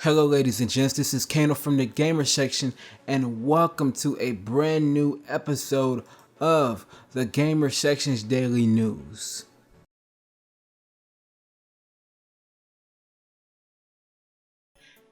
Hello ladies and gents, this is KANO from the gamer section and welcome to a brand new episode of the gamer section's daily news.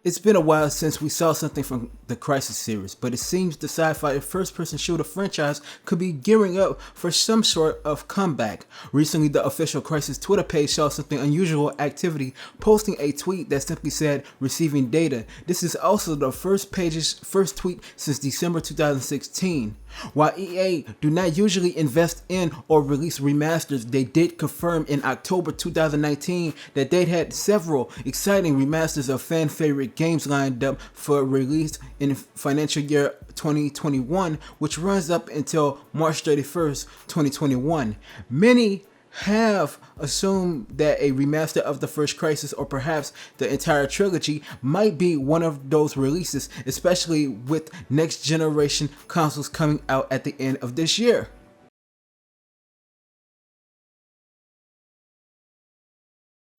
It's been a while since we saw something from the Crysis series, but it seems the sci-fi first-person shooter franchise could be gearing up for some sort of comeback. Recently, the official Crysis Twitter page saw something unusual activity, posting a tweet that simply said, "Receiving data." This is also the page's first tweet since December 2016. While EA do not usually invest in or release remasters, they did confirm in October 2019 that they had several exciting remasters of fan-favorite games lined up for release in financial year 2021, which runs up until March 31st, 2021. Many have assumed that a remaster of the first Crysis or perhaps the entire trilogy might be one of those releases, especially with next generation consoles coming out at the end of this year.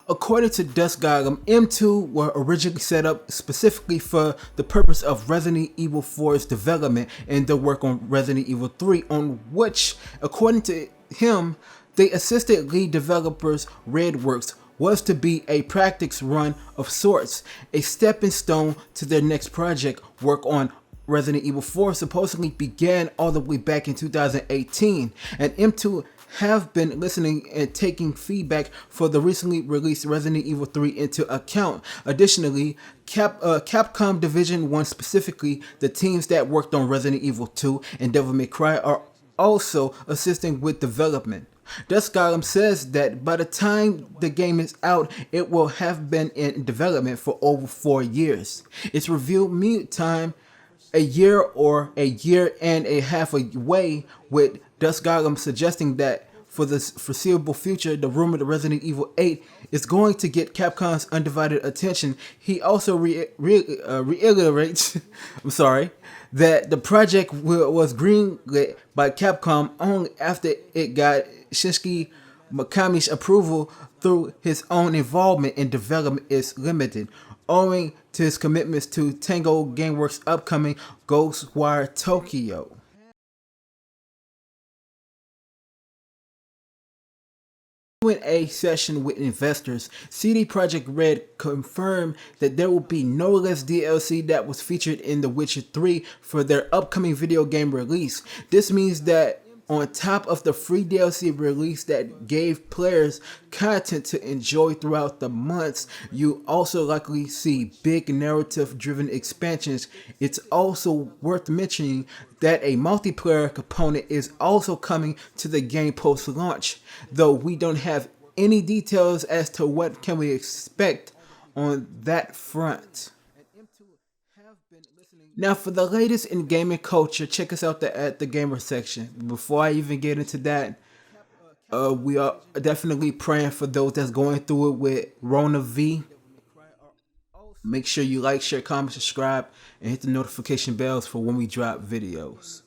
According to Dust Gotham, M2 were originally set up specifically for the purpose of Resident Evil 4's development and the work on Resident Evil 3, on which, according to him, they assisted lead developers Redworks was to be a practice run of sorts, a stepping stone to their next project. Work on Resident Evil 4 supposedly began all the way back in 2018, and M2 have been listening and taking feedback for the recently released Resident Evil 3 into account. Additionally, Capcom Division 1, specifically the teams that worked on Resident Evil 2 and Devil May Cry, are also assisting with development. Dust Gotham says that by the time the game is out, it will have been in development for over 4 years. Its review time a year or a year and a half away, with Dust Gotham suggesting that for the foreseeable future, the rumored Resident Evil 8 is going to get Capcom's undivided attention. He also reiterates that the project was greenlit by Capcom only after it got Shinji Mikami's approval, through his own involvement in development is limited, owing to his commitments to Tango Gameworks' upcoming Ghostwire Tokyo. In a session with investors, CD Projekt Red confirmed that there will be no less DLC that was featured in The Witcher 3 for their upcoming video game release. This means that on top of the free DLC release that gave players content to enjoy throughout the months, you also likely see big narrative-driven expansions. It's also worth mentioning that a multiplayer component is also coming to the game post-launch, though we don't have any details as to what can we expect on that front. Now, for the latest in gaming culture, check us out at the gamer section. Before I even get into that, we are definitely praying for those that's going through it with Rona V. Make sure you like, share, comment, subscribe, and hit the notification bells for when we drop videos.